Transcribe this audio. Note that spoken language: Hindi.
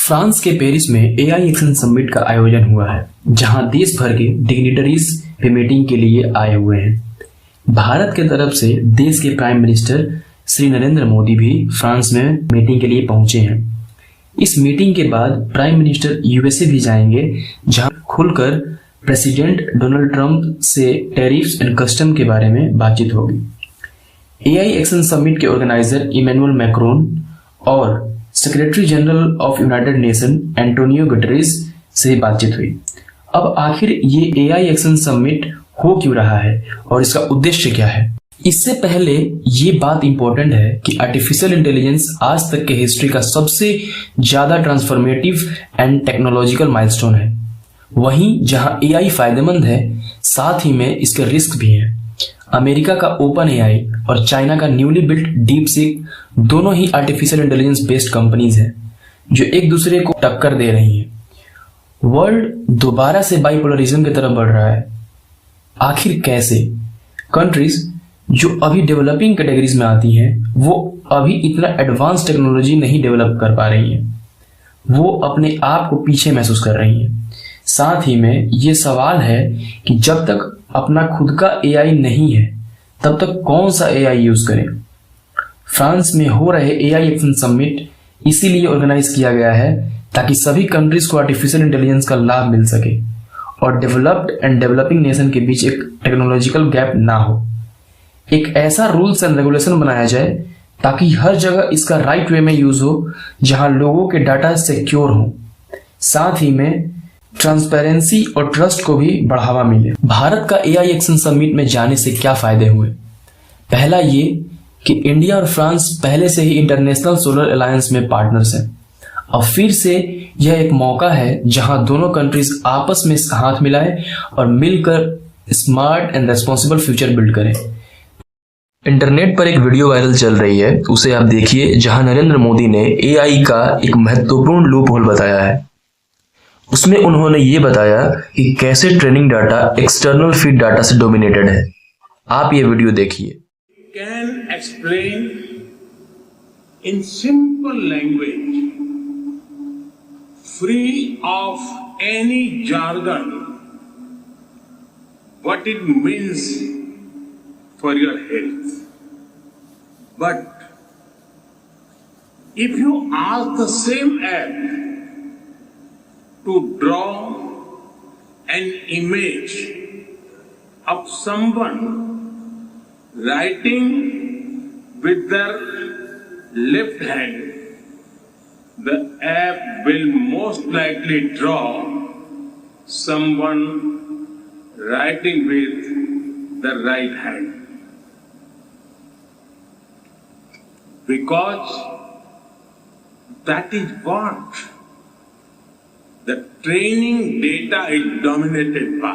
फ्रांस के पेरिस में एआई एक्शन समिट का आयोजन हुआ है, जहां देश भर के डिग्निटरीज भी मीटिंग के लिए आए हुए हैं। भारत के तरफ से देश के प्राइम मिनिस्टर श्री नरेंद्र मोदी भी फ्रांस में मीटिंग के लिए पहुंचे हैं। इस मीटिंग के बाद प्राइम मिनिस्टर यूएसए भी जाएंगे, जहां खुलकर प्रेसिडेंट डोनाल्ड ट्रंप से टैरिफ्स एंड कस्टम के बारे में बातचीत होगी। एआई एक्शन समिट के ऑर्गेनाइजर इमैनुअल मैक्रोन और secretary general of United nation Antonio Guterres से बातचीत हुई। अब आखिर ये एआई एक्शन समिट हो क्यों रहा है और इसका उद्देश्य क्या है? इससे पहले ये बात इंपॉर्टेंट है कि आर्टिफिशियल इंटेलिजेंस आज तक के हिस्ट्री का सबसे ज्यादा ट्रांसफॉर्मेटिव एंड टेक्नोलॉजिकल माइलस्टोन है। वहीं जहां एआई फायदेमंद है, साथ ही में इसके रिस्क भी हैं। अमेरिका का ओपन एआई और चाइना का न्यूली बिल्ट डीप सीक दोनों ही आर्टिफिशियल इंटेलिजेंस बेस्ड कंपनीज हैं, जो एक दूसरे को टक्कर दे रही हैं। वर्ल्ड दोबारा से बाइपोलरिज्म की तरफ बढ़ रहा है। आखिर कैसे? कंट्रीज जो अभी डेवलपिंग कैटेगरीज में आती हैं, वो अभी इतना एडवांस टेक्नोलॉजी नहीं डेवलप कर पा रही हैं। वो अपने आप को पीछे महसूस कर रही हैं। साथ ही में ये सवाल है कि जब तक अपना खुद का एआई नहीं है, तब तक कौन सा एआई यूज करें। फ्रांस में हो रहे एआई एक्शन समिट इसीलिए ऑर्गेनाइज किया गया है ताकि सभी कंट्रीज को आर्टिफिशियल इंटेलिजेंस का लाभ मिल सके और डेवलप्ड एंड डेवलपिंग नेशन के बीच एक टेक्नोलॉजिकल गैप ना हो। एक ऐसा रूल्स एंड रेगुलेशन बनाया जाए ताकि हर जगह इसका राइट वे में यूज हो, जहां लोगों के डाटा सिक्योर हो, साथ ही में ट्रांसपेरेंसी और ट्रस्ट को भी बढ़ावा मिले। भारत का एआई एक्शन समिट में जाने से क्या फायदे हुए? पहला ये कि इंडिया और फ्रांस पहले से ही इंटरनेशनल सोलर अलायंस में पार्टनर्स हैं। अब फिर से यह एक मौका है जहां दोनों कंट्रीज आपस में हाथ मिलाएं और मिलकर smart and responsible future build करें। इंटरनेट पर एक वीडियो वायरल चल रही है, उसे आप देखिए, जहां नरेंद्र मोदी ने एआई का एक महत्वपूर्ण लूप होल बताया है। उसमें उन्होंने ये बताया कि कैसे training data external feed data से डोमिनेटेड है। आप ये वीडियो देखिए। Can explain in simple language, free of any jargon, what it means for your health. But if you ask the same app to draw an image of someone writing with their left hand, the app will most likely draw someone writing with the right hand. Because that is what the training data is dominated by.